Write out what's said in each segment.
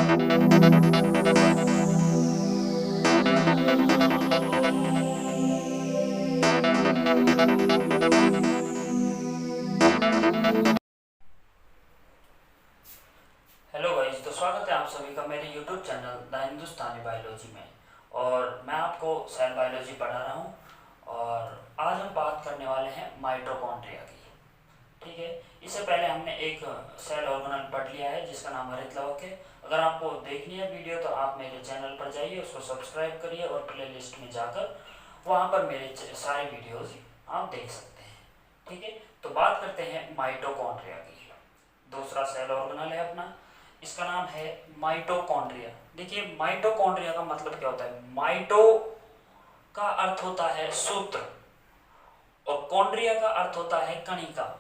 Hello guys, तो स्वागत है आप सभी का मेरे YouTube channel the Hindustani biology में। और मैं आपको सेल बायोलॉजी पढ़ा रहा हूँ। और आज हम बात करने वाले हैं माइटोकॉन्ड्रिया की। ठीक है, इससे पहले हमने एक सेल ऑर्गेनल पढ़ लिया है जिसका नाम हरित लवक है। अगर आपको देखनी है वीडियो तो आप मेरे चैनल पर जाइए, उसको सब्सक्राइब करिए और प्ले लिस्ट में जाकर वहाँ पर मेरे सारे वीडियोज़ आप देख सकते हैं। ठीक है, तो बात करते हैं माइटोकॉन्ड्रिया की। दूसरा सेल ऑर्गेनल है अपना, इसका नाम है माइटोकॉन्ड्रिया। देखिए, माइटोकॉन्ड्रिया का मतलब क्या होता है। माइटो का अर्थ होता है सूत्र और कॉन्ड्रिया का अर्थ होता है कणिका।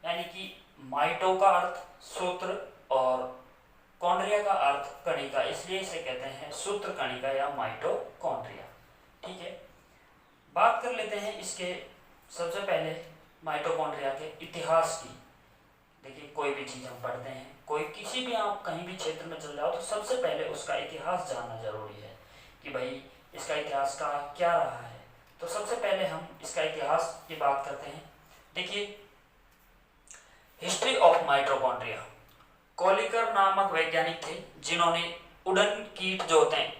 यानी कि माइटो का अर्थ सूत्र और कॉन्ड्रिया का अर्थ कणिका, इसलिए इसे कहते हैं सूत्र कणिका या माइटोकॉन्ड्रिया। ठीक है, बात कर लेते हैं इसके सबसे पहले माइटोकॉन्ड्रिया के इतिहास की। देखिए, कोई भी चीज़ हम पढ़ते हैं, कोई किसी भी आप कहीं भी क्षेत्र में चल जाओ तो सबसे पहले उसका इतिहास जानना जरूरी है कि भाई इसका इतिहास का क्या रहा है। तो सबसे पहले हम इसका इतिहास की बात करते हैं। देखिए, हिस्ट्री ऑफ माइटोकॉन्ड्रिया। कोलिकर नामक वैज्ञानिक थे जिन्होंने उड़न कीट जो होते हैं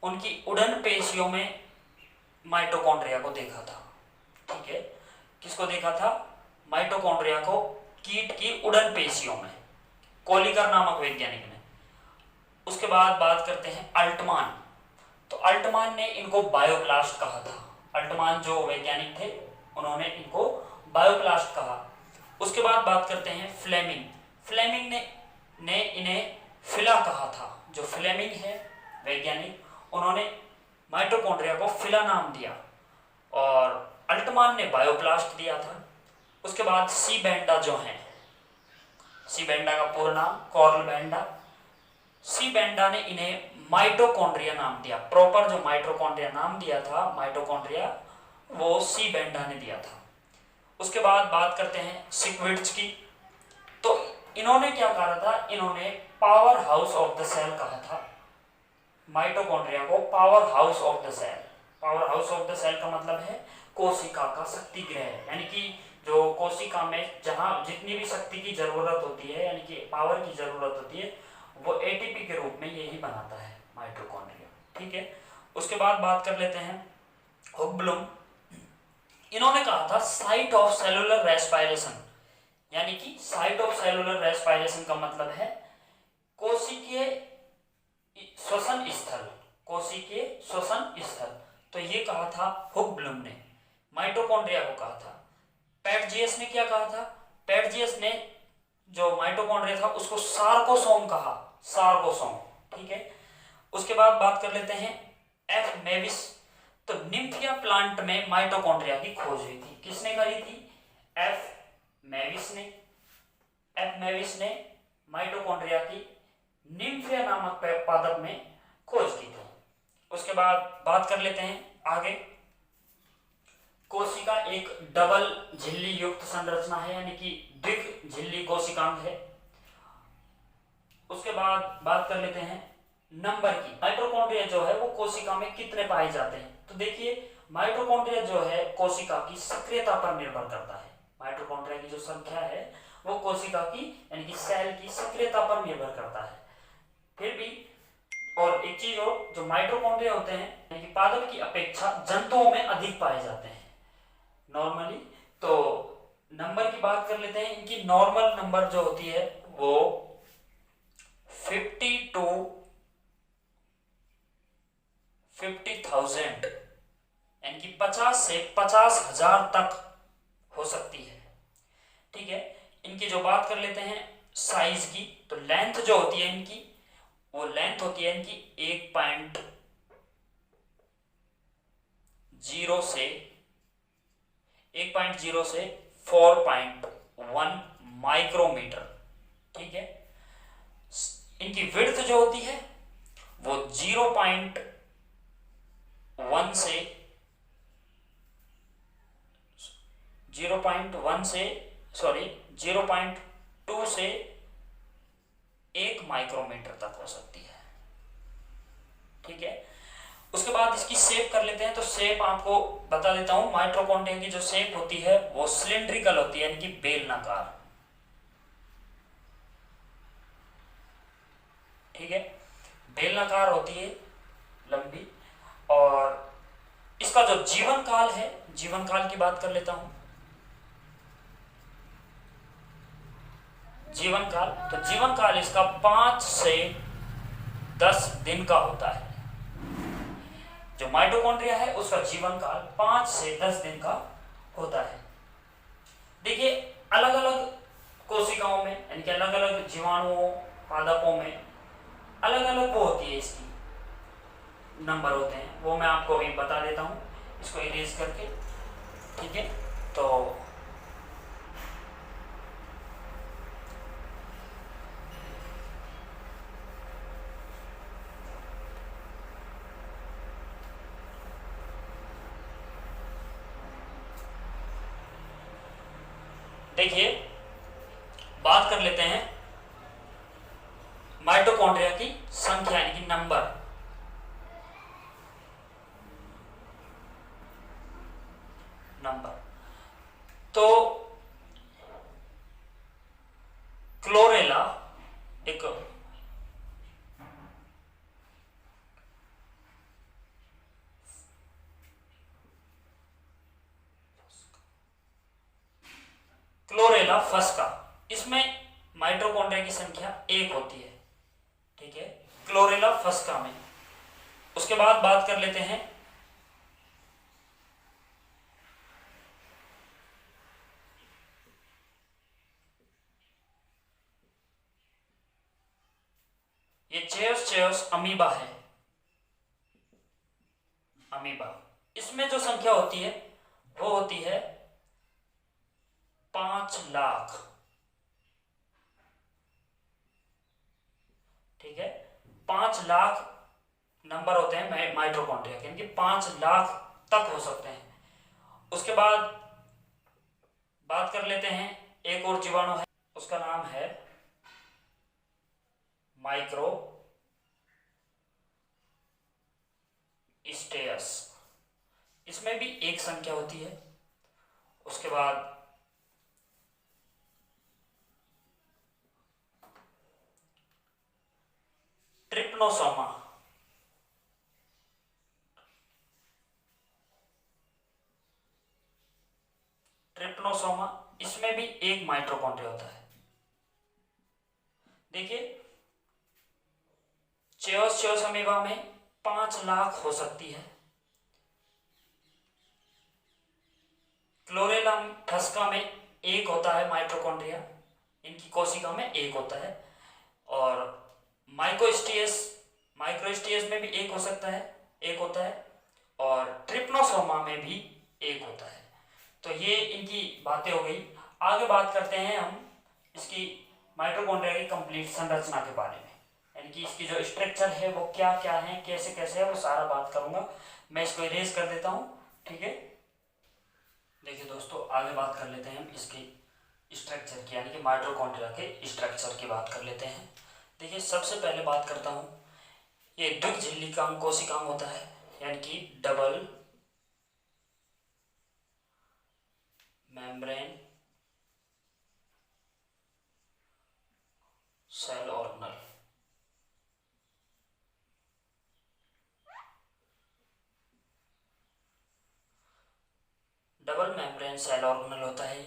उनकी उड़न पेशियों में माइटोकॉन्ड्रिया को देखा था। ठीक है, किसको देखा था? माइटोकॉन्ड्रिया को कीट की उड़न पेशियों में, कोलिकर नामक वैज्ञानिक ने। उसके बाद बात करते हैं अल्टमान। तो अल्टमान ने इनको बायोप्लास्ट कहा था। अल्टमान जो वैज्ञानिक थे उन्होंने इनको बायोप्लास्ट कहा। उसके बाद बात करते हैं फ्लेमिंग। फ्लेमिंग ने इन्हें फिला कहा था। जो फ्लेमिंग है वैज्ञानिक, उन्होंने माइटोकॉन्ड्रिया को फिला नाम दिया और अल्टमान ने बायोप्लास्ट दिया था। उसके बाद सी बेंडा जो है, सी बेंडा का पूरा नाम कॉर्ल बेंडा, सी बेंडा ने इन्हें माइटोकॉन्ड्रिया नाम दिया। प्रॉपर जो माइटोकॉन्ड्रिया नाम दिया था माइटोकॉन्ड्रिया, वो सी बेंडा ने दिया था। उसके बाद बात करते हैं सिक्विड्स की। तो इन्होंने क्या कहा था? इन्होंने power house of the cell कहा था माइटोकॉन्ड्रिया को। Power house of the cell, power house of the cell का मतलब है कोशिका का शक्ति गृह। यानी कि जो कोशिका में जहां जितनी भी शक्ति की जरूरत होती है, यानी कि पावर की जरूरत होती है, वो एटीपी के रूप में यही बनाता है माइटोकॉन्ड्रिया। ठीक है, उसके बाद बात कर लेते हैं हुगब्लूम। इन्होंने कहा था साइट ऑफ सेलुलर रेस्पायरेशन। यानी कि साइट ऑफ सेलुलर रेस्पायरेशन का मतलब है कोशिकीय श्वसन स्थल, कोशिकीय श्वसन स्थल। तो ये कहा था हुगब्लूम ने, माइटोकॉन्ड्रिया को कहा था। पैटजियस ने क्या कहा था? पैटजियस ने जो माइटोकॉन्ड्रिया था उसको सार्कोसोम कहा, सार्कोसोम। ठीक है, उसके बाद बात कर लेते हैं एफ मेविस। तो निम्फिया प्लांट में माइटोकॉन्ड्रिया की खोज हुई थी। किसने करी थी? एफ मेविस ने। एफ मेविस ने माइटोकॉन्ड्रिया की निम्फिया नामक पादप में खोज की थी। उसके बाद बात कर लेते हैं आगे। कोशिका एक डबल झिल्ली युक्त संरचना है, यानी कि द्विक झिल्ली कोशिकांग है। उसके बाद बात कर लेते हैं नंबर की। माइटोकॉन्ड्रिया जो है वो कोशिका में कितने पाए जाते हैं? तो देखिए, माइटोकॉन्ड्रिया जो है कोशिका की सक्रियता पर निर्भर करता है। माइटोकॉन्ड्रिया की जो संख्या है वो कोशिका की, यानी कि सेल की सक्रियता पर निर्भर करता है। फिर भी और एक चीज और, जो माइटोकॉन्ड्रिया होते हैं यानी कि पादप की अपेक्षा जंतुओं में अधिक पाए जाते हैं नॉर्मली। तो नंबर की बात कर लेते हैं। इनकी नॉर्मल नंबर जो होती है वो 50 to 50,000, यानी कि 50 से 50,000 तक हो सकती है। ठीक है, इनकी जो बात कर लेते हैं साइज की, तो लेंथ जो होती है इनकी, वो लेंथ होती है इनकी 1.0 से 4.1 माइक्रोमीटर। ठीक है, इनकी विड्थ जो होती है वो 0.1 से 0.2 से 1 माइक्रोमीटर तक हो सकती है। ठीक है, उसके बाद इसकी शेप कर लेते हैं। तो शेप आपको बता देता हूं, माइटोकॉन्ड्रिया की जो शेप होती है वो सिलिंड्रिकल होती है, यानी कि बेलनाकार। ठीक है, बेलनाकार होती है, लंबी। और इसका जो जीवन काल है, जीवन काल की बात कर लेता हूं। जीवन काल, तो जीवन काल इसका 5 से 10 दिन का होता है। जो माइटोकॉन्ड्रिया है उसका जीवन काल 5 से 10 दिन का होता है। देखिए, अलग अलग कोशिकाओं में, यानी कि अलग अलग जीवाणुओं, पादपों में अलग अलग वो होती है, इसकी नंबर होते हैं, वो मैं आपको अभी बता देता हूँ इसको इरेज करके। ठीक है, तो देखिए, बात कर लेते हैं माइटोकॉन्ड्रिया की संख्या, यानी कि नंबर। तो क्लोरेला एक क्लोरेला फस्का, इसमें माइटोकॉन्ड्रिया की संख्या 1 होती है। ठीक है, क्लोरेला फस्का में। उसके बाद बात कर लेते हैं ये चेयर्स अमीबा है, अमीबा। इसमें जो संख्या होती है वो होती है 5 लाख। ठीक है, 5 लाख नंबर होते हैं माइटोकॉन्ड्रिया के, यानी कि 5 लाख तक हो सकते हैं। उसके बाद बात कर लेते हैं एक और जीवाणु है, उसका नाम है माइक्रो स्टेयस। इसमें भी एक संख्या होती है। उसके बाद ट्रिप्नोसोमा, ट्रिप्नोसोमा, इसमें भी एक माइटोकॉन्ड्रिया होता है। देखिए, चेयर्स अमीबा में 5 लाख हो सकती है। क्लोरेला फस्का में 1 होता है माइटोकॉन्ड्रिया, इनकी कोशिका में 1 होता है। और माइक्रोस्टियस में भी 1 हो सकता है, 1 होता है। और ट्रिप्नोसोमा में भी 1 होता है। तो ये इनकी बातें हो गई। आगे बात करते हैं हम इसकी माइटोकॉन्ड्रिया की कंप्लीट संरचना के बारे में, यानी कि इसकी जो स्ट्रक्चर है वो क्या क्या है, कैसे कैसे है, वो सारा बात करूंगा। मैं इसको इरेज कर देता हूँ। ठीक है, देखिए दोस्तों, आगे बात कर लेते हैं हम इसकी स्ट्रक्चर की, यानी कि माइटोकॉन्ड्रिया के स्ट्रक्चर की बात कर लेते हैं। देखिए, सबसे पहले बात करता हूँ, ये द्विझिल्लिकांग कोशिकांग होता है, यानी कि double membrane cell organelle. Double membrane cell organelle होता है,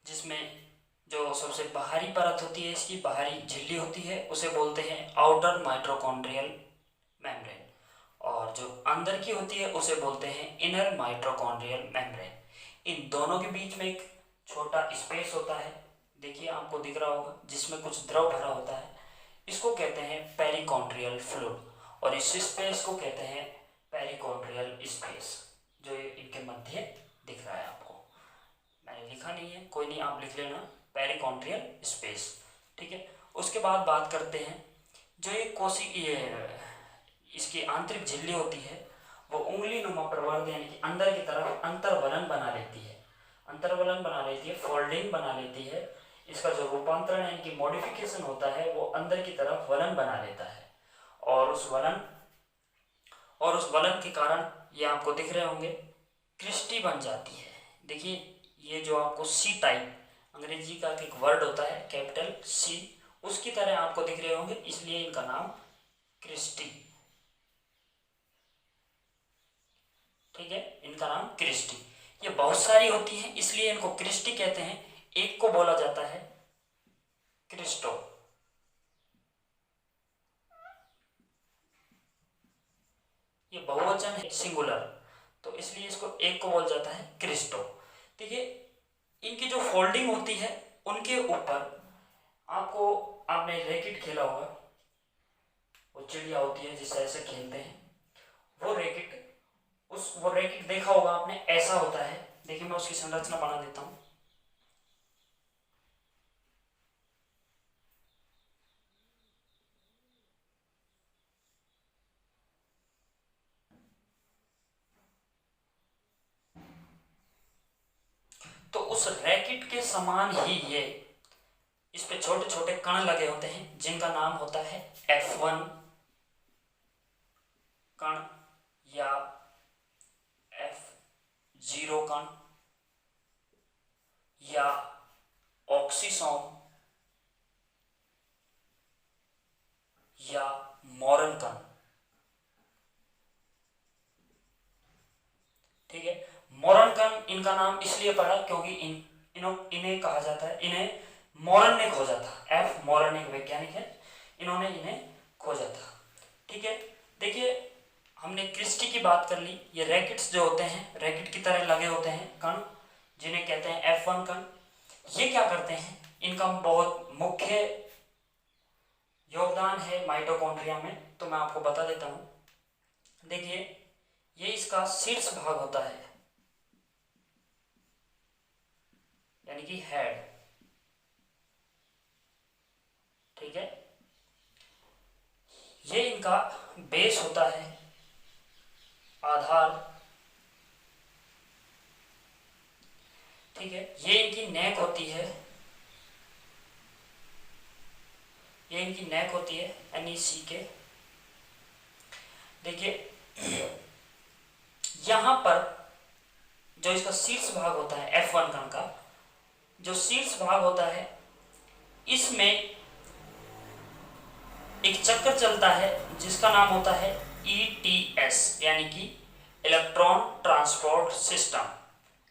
जिसमें जो सबसे बाहरी परत होती है, इसकी बाहरी झिल्ली होती है, उसे बोलते हैं आउटर माइटोकॉन्ड्रियल मेम्ब्रेन। और जो अंदर की होती है उसे बोलते हैं इनर माइटोकॉन्ड्रियल मेम्ब्रेन। इन दोनों के बीच में एक छोटा स्पेस होता है, देखिए आपको दिख रहा होगा, जिसमें कुछ द्रव भरा होता है। इसको कहते हैं पेरिकॉन्ड्रियल फ्लूइड, और इस स्पेस को कहते हैं पेरिकॉन्ड्रियल स्पेस, जो इनके मध्य दिख रहा है आपको। मैंने लिखा नहीं है, कोई नहीं, आप लिख लेना, पेरिकॉन्ड्रियल स्पेस। ठीक है, उसके बाद बात करते हैं जो ये इसकी आंतरिक झिल्ली होती है, वो उंगली नुमा प्रवर्ध, यानी कि अंदर की तरफ अंतर्वलन बना लेती है, अंतर्वलन बना लेती है, फोल्डिंग बना लेती है। इसका जो रूपांतरण है, इनकी मॉडिफिकेशन होता है, वो अंदर की तरफ वलन बना लेता है और उस वलन के कारण ये आपको दिख रहे होंगे क्रिस्टी बन जाती है। देखिए ये जो आपको सी टाइप अंग्रेजी का एक वर्ड होता है कैपिटल सी, उसकी तरह आपको दिख रहे होंगे, इसलिए इनका नाम क्रिस्टी। ठीक है, इनका नाम क्रिस्टी। ये बहुत सारी होती हैं इसलिए इनको क्रिस्टी कहते हैं। एक को बोला जाता है क्रिस्टो। ये बहुवचन है सिंगुलर, तो इसलिए इसको एक को बोला जाता है क्रिस्टो। देखिए इनकी जो फोल्डिंग होती है उनके ऊपर आपने रैकेट खेला होगा, वो चिड़िया होती है जिससे ऐसे खेलते हैं, वो रैकेट देखा होगा आपने, ऐसा होता है। देखिए मैं उसकी संरचना बना देता हूं। तो उस रैकेट के समान ही ये, इस पे छोटे छोटे कण लगे होते हैं जिनका नाम होता है F1 कण या F0 कण या ऑक्सीसोम या मोरन कण। ठीक है, मोरन कण इनका नाम इसलिए पड़ा क्योंकि इन्हें कहा जाता है, इन्हें मोरन ने खोजा था। एफ मोरन एक वैज्ञानिक है, इन्होंने इन्हें खोजा था। ठीक है, देखिए हमने क्रिस्टी की बात कर ली। ये रैकेट्स जो होते हैं, रैकेट की तरह लगे होते हैं कण, जिन्हें कहते हैं F1 कण। ये क्या करते हैं, इनका बहुत मुख्य योगदान है माइटोकॉन्ड्रिया में, तो मैं आपको बता देता हूं। देखिए ये इसका शीर्ष भाग होता है, यानी कि हेड। ठीक है, ये इनका बेस होता है, आधार। ठीक है, ये इनकी नेक होती है, ये इनकी नेक होती है NEC के। देखिए यहां पर जो इसका शीर्ष भाग होता है F1 कण का, जो शीर्ष भाग होता है, इसमें एक चक्र चलता है जिसका नाम होता है ETS, यानी कि इलेक्ट्रॉन ट्रांसपोर्ट सिस्टम,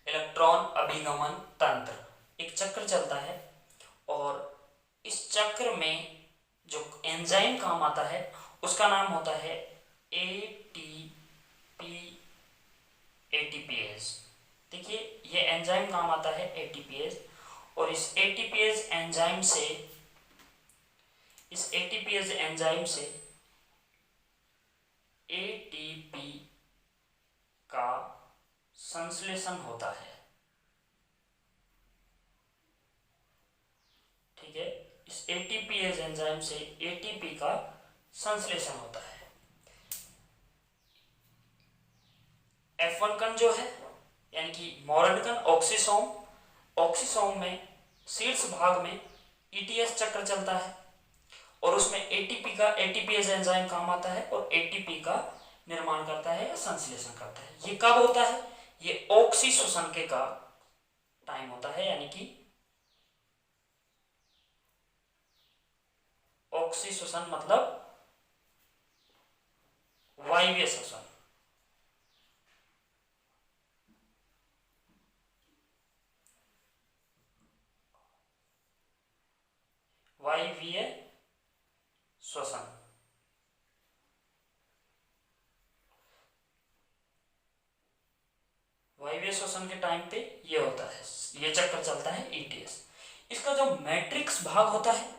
इलेक्ट्रॉन अभिगमन तंत्र। एक चक्र चलता है और इस चक्र में जो एंजाइम काम आता है उसका नाम होता है ATPase। देखिए ये एंजाइम काम आता है ATPase, और इस ATPase एंजाइम से ATP का संश्लेषण होता है। ठीक है, इस ATPase एंजाइम से ATP का संश्लेषण होता है। F1 कण जो है, यानी कि मोरन कण, ऑक्सीसोम में शीर्ष भाग में ETS चक्र चलता है और उसमें ATPase एंजाइम काम आता है और ATP का निर्माण करता है या संश्लेषण करता है। ये कब होता है, ये ऑक्सीशोषण के का टाइम होता है, यानी कि ऑक्सीशोषण मतलब वायवीय शोषण। वायवीय श्वसन। वायवीय श्वसन के टाइम पे ये होता है, ये चक्कर चलता है ETS। इसका जो मैट्रिक्स भाग होता है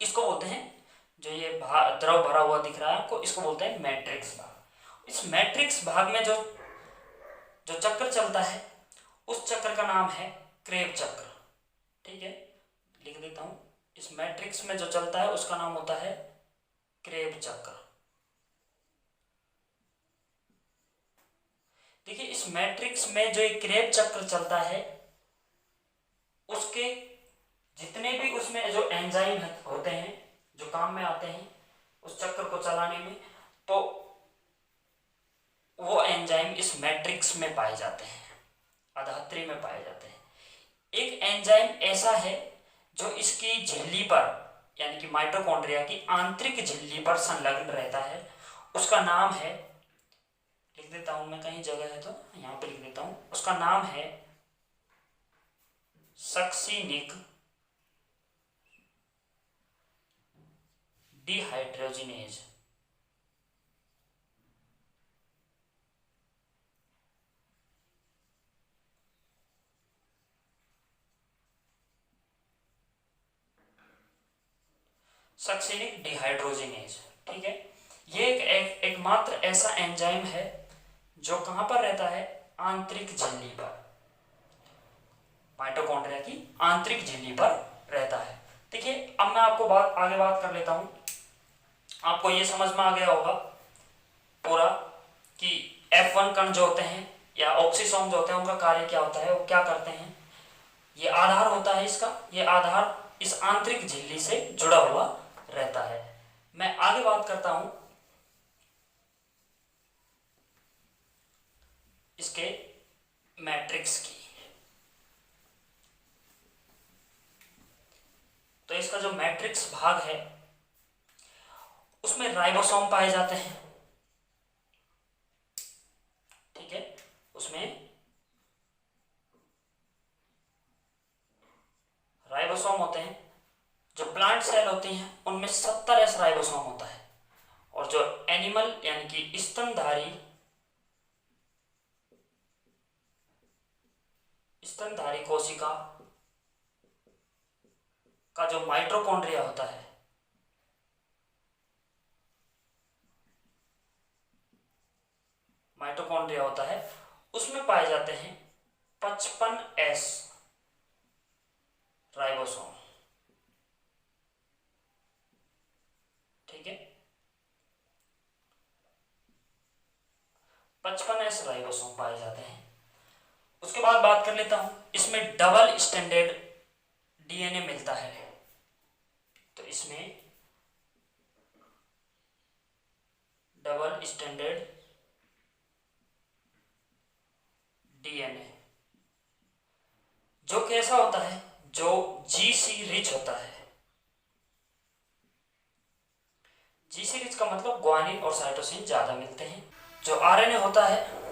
इसको बोलते हैं, जो ये द्रव भरा हुआ दिख रहा है आपको, इसको बोलते हैं मैट्रिक्स भाग। इस मैट्रिक्स भाग में जो चक्र चलता है उस चक्र का नाम है क्रेब चक्र। ठीक है, लिख देता हूं, इस मैट्रिक्स में जो चलता है उसका नाम होता है क्रेब चक्र। देखिए इस मैट्रिक्स में जो एक क्रेब चक्र चलता है उसके जितने भी उसमें जो एंजाइम होते हैं जो काम में आते हैं उस चक्र को चलाने में, तो वो एंजाइम इस मैट्रिक्स में पाए जाते हैं, आधात्री में पाए जाते हैं। एक एंजाइम ऐसा है जो इसकी झिल्ली पर यानी कि माइटोकॉन्ड्रिया की आंतरिक झिल्ली पर संलग्न रहता है, उसका नाम है, लिख देता हूं मैं, कहीं जगह है तो यहां पे लिख देता हूं, उसका नाम है सक्सिनिक डिहाइड्रोजिनेज। सक्सिनिक डिहाइड्रोजिनेज, ठीक है। ये एकमात्र ऐसा एंजाइम है जो कहां पर रहता है, आंतरिक झिल्ली पर, माइटोकॉन्ड्रिया की आंतरिक झिल्ली पर रहता है। देखिए अब मैं आपको आगे बात कर लेता हूं। आपको ये समझ में आ गया होगा पूरा कि F1 कण जो होते हैं या ऑक्सीसोम जो होते हैं उनका कार्य क्या होता है, वो क्या करते हैं। ये आधार होता है इसका, ये आधार इस आंतरिक झिल्ली से जुड़ा हुआ रहता है। मैं आगे बात करता हूं इसके मैट्रिक्स की। तो इसका जो मैट्रिक्स भाग है उसमें राइबोसोम पाए जाते हैं, ठीक है। उसमें राइबोसोम होते हैं। जो प्लांट सेल होती हैं उनमें 70S राइबोसोम होता है, और जो एनिमल यानी कि स्तनधारी कोशिका का जो माइटोकॉन्ड्रिया होता है, उसमें पाए जाते हैं 55S राइबोसोम, ठीक है। 55S राइबोसोम पाए जाते हैं। उसके बाद बात कर लेता हूं, इसमें डबल स्टैंडर्ड डीएनए मिलता है। तो इसमें डबल स्टैंडर्ड डीएनए जो कैसा होता है, जो जीसी रिच होता है। जीसी रिच का मतलब ग्वानिन और साइटोसिन ज्यादा मिलते हैं। जो आरएनए होता है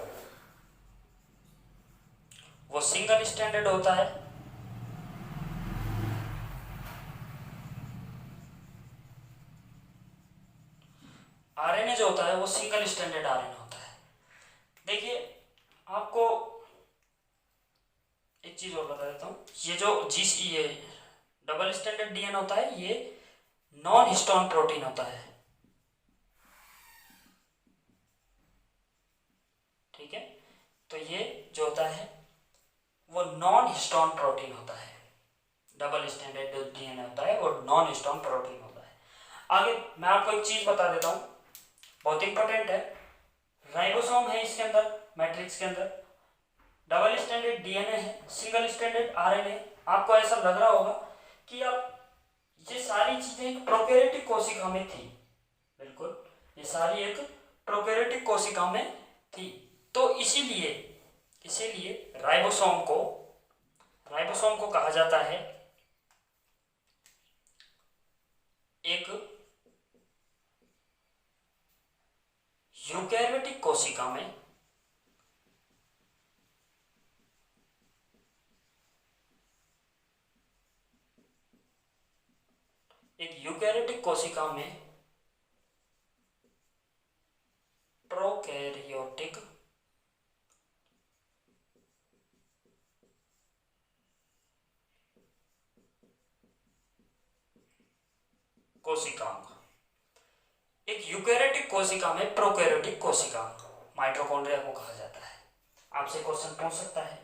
वो सिंगल स्टैंडर्ड होता है। आरएनए जो होता है वो सिंगल स्टैंडर्ड आरएनए होता है। देखिए आपको एक चीज और बता देता हूं, ये जो जीसी ये डबल स्टैंडर्ड डीएनए होता है ये नॉन हिस्टोन प्रोटीन होता है, ठीक है। तो ये जो होता है वो नॉन हिस्टोन प्रोटीन होता है। डबल स्टैंडर्ड जो डीएनए होता है वो नॉन हिस्टोन प्रोटीन होता है। आगे मैं आपको एक चीज बता देता हूं, बहुत इंपॉर्टेंट है। राइबोसोम है इसके अंदर, मैट्रिक्स के अंदर डबल स्टैंडर्ड डीएनए है, सिंगल स्टैंडर्ड आरएनए। आपको ऐसा लग रहा होगा कि आप ये सारी चीजें एक प्रोकैरियोटिक कोशिका में थी, बिल्कुल ये सारी एक प्रोकैरियोटिक कोशिका में थी। तो इसीलिए राइबोसोम को कहा जाता है एक यूकैरियोटिक कोशिका में प्रोकैरियोटिक कोशिकांग, एक यूकैरियोटिक कोशिका में प्रोकैरियोटिक कोशिकांग माइटोकॉन्ड्रिया को कहा जाता है। आपसे क्वेश्चन पूछ सकता है,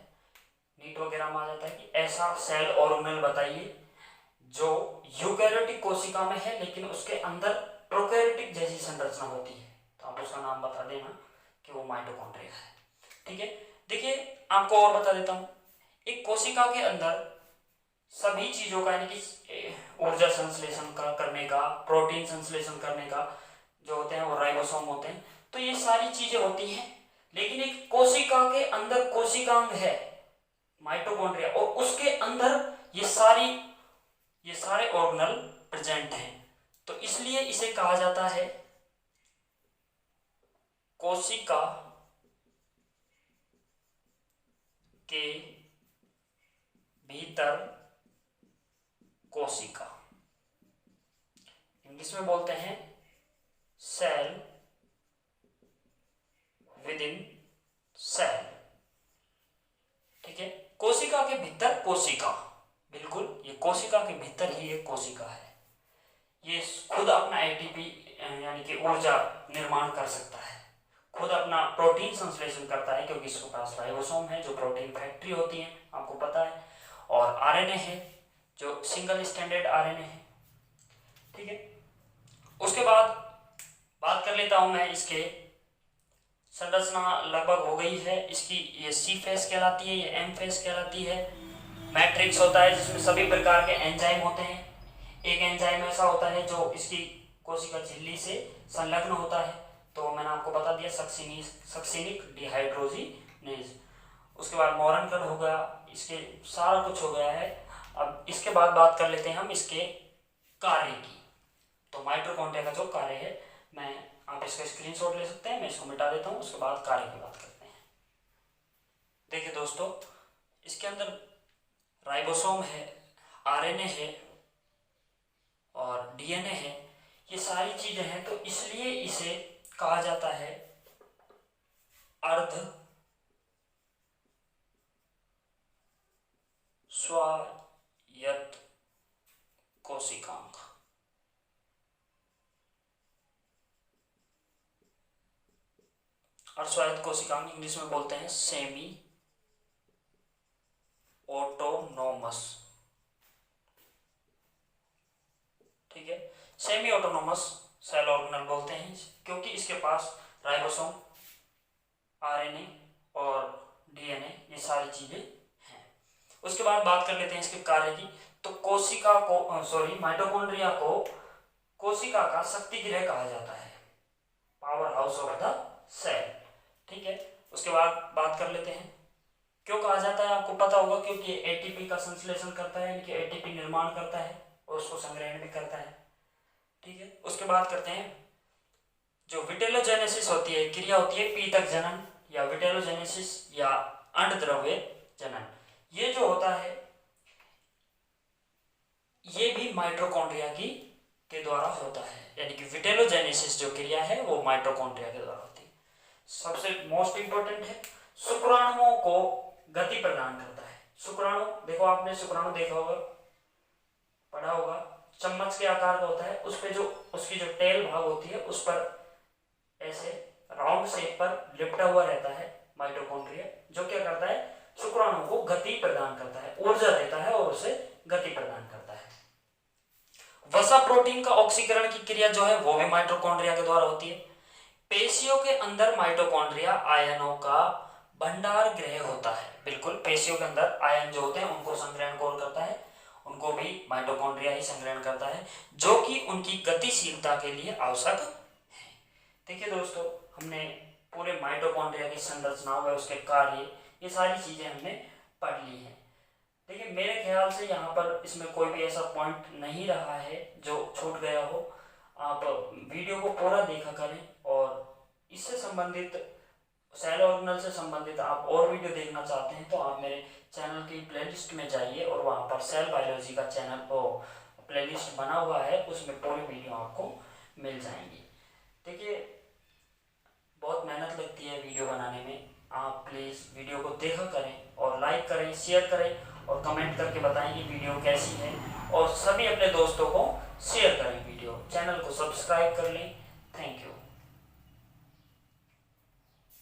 नीट वगैरह में आ जाता है कि ऐसा सेल ऑर्गेनेल बताइए जो यूकैरियोटिक कोशिका में है लेकिन उसके अंदर प्रोकैरियोटिक जैसी संरचना होती है, तो आप उसका नाम बता देना कि वो माइटोकॉन्ड्रिया है, ठीक है। देखिए आपको और बता देता हूं, एक कोशिका के अंदर सभी चीज़ों का, यानी कि ऊर्जा संश्लेषण का करने का, प्रोटीन संश्लेषण करने का जो होते हैं वो राइबोसोम होते हैं। तो ये सारी चीज़ें होती हैं, लेकिन एक कोशिका के अंदर कोशिकांग है माइटोकॉन्ड्रिया, और उसके अंदर ये सारे ऑर्गेनल प्रेजेंट हैं। तो इसलिए इसे कहा जाता है कोशिका के भीतर कोशिका, इंग्लिश में बोलते हैं सेल विद इन सेल। ठीक है, कोशिका के भीतर कोशिका, बिल्कुल ये कोशिका के भीतर ही एक कोशिका है। ये खुद अपना एटीपी यानी कि ऊर्जा निर्माण कर सकता है, खुद अपना प्रोटीन संश्लेषण करता है, क्योंकि इसके पास राइबोसोम है जो प्रोटीन फैक्ट्री होती है, आपको पता है, और आरएनए है जो सिंगल स्टैंडर्ड आरएनए है। ठीक है, उसके बाद बात कर लेता हूं मैं इसके संरचना लगभग हो गई है इसकी। ये सी फेस कहलाती है, ये एम फेस कहलाती है। मैट्रिक्स होता है जिसमें सभी प्रकार के एंजाइम होते हैं। एक एंजाइम ऐसा होता है जो इसकी कोशिका झिल्ली से संलग्न होता है, तो मैंने आपको बता दिया सक्सिनिक डिहाइड्रोजिनेज। उसके बाद मोरनकल हो गया, इसके सारा कुछ हो गया है। अब इसके बाद बात कर लेते हैं हम इसके कार्य की। तो माइटोकॉन्ड्रिया का जो कार्य है, आप इसका स्क्रीनशॉट ले सकते हैं, मैं इसको मिटा देता हूँ, उसके बाद कार्य की बात करते हैं। देखिए दोस्तों, इसके अंदर राइबोसोम है, आरएनए है और डीएनए है, ये सारी चीजें हैं। तो इसलिए इसे कहा जाता है अर्ध स्वायत्त कोशिकांग। अर्धस्वायत्त कोशिकांग इंग्लिश में बोलते हैं सेमी ऑटोनोमस। ठीक है, सेमी ऑटोनोमस सेल ऑर्गेनल बोलते हैं क्योंकि इसके पास राइबोसोम, आरएनए और डीएनए ये सारी चीजें हैं। उसके बाद बात कर लेते हैं इसके कार्य की। तो कोशिका को माइटोकॉन्ड्रिया को कोशिका का शक्ति गृह कहा जाता है, power house of the cell. ठीक है, उसके बाद बात कर लेते हैं क्यों कहा जाता है। आपको पता होगा क्योंकि एटीपी का संश्लेषण करता है, यानी कि एटीपी निर्माण करता है और उसको संग्रहण भी करता है। ठीक है, उसके बाद करते हैं जो विटेलोजेनेसिस होती है, क्रिया होती है पीतक जनन या विटेलोजेनेसिस या अंडद्रव्य जनन। ये जो होता है ये भी माइटोकॉन्ड्रिया के द्वारा होता है, यानी कि विटेलोजेनेसिस जो क्रिया है वो माइटोकॉन्ड्रिया के द्वारा होती है। सबसे मोस्ट इंपोर्टेंट है, शुक्राणुओं को गति प्रदान करता है। शुक्राणु, देखो आपने शुक्राणु देखा होगा, पढ़ा होगा, चम्मच के आकार का होता है, उस पे जो उसकी जो टेल भाग होती है उस पर ऐसे राउंड शेप पर लिपटा हुआ रहता है माइटोकॉन्ड्रिया, जो क्या करता है, शुक्राणु को गति प्रदान करता है, ऊर्जा देता है और उसे गति प्रदान करता है। वसा प्रोटीन का ऑक्सीकरण की क्रिया जो है वो भी माइटोकॉन्ड्रिया के द्वारा होती है। पेशियों के अंदर माइटोकॉन्ड्रिया आयनों का भंडार गृह होता है। बिल्कुल, पेशियों के अंदर आयन जो होते हैं उनको संग्रहण कौन करता है, उनको भी माइटोकॉन्ड्रिया ही संग्रहण करता है, जो कि उनकी गतिशीलता के लिए आवश्यक है। देखिए दोस्तों, हमने पूरे माइटोकॉन्ड्रिया की संरचना व उसके कार्य, ये सारी चीजें हमने पढ़ ली हैं। देखिए, मेरे ख्याल से यहाँ पर इसमें कोई भी ऐसा पॉइंट नहीं रहा है जो छूट गया हो। आप वीडियो को पूरा देखा करें और इससे संबंधित, सेल ऑर्गेनल से संबंधित आप और वीडियो देखना चाहते हैं तो आप मेरे चैनल की प्लेलिस्ट में जाइए और वहाँ पर सेल बायोलॉजी का चैनल को प्लेलिस्ट बना हुआ है, उसमें पूरी वीडियो आपको मिल जाएंगी। देखिए, बहुत मेहनत लगती है वीडियो बनाने में, आप प्लीज़ वीडियो को देखा करें और लाइक करें, शेयर करें और कमेंट करके बताएं कि वीडियो कैसी है, और सभी अपने दोस्तों को शेयर करें वीडियो। चैनल को सब्सक्राइब कर लें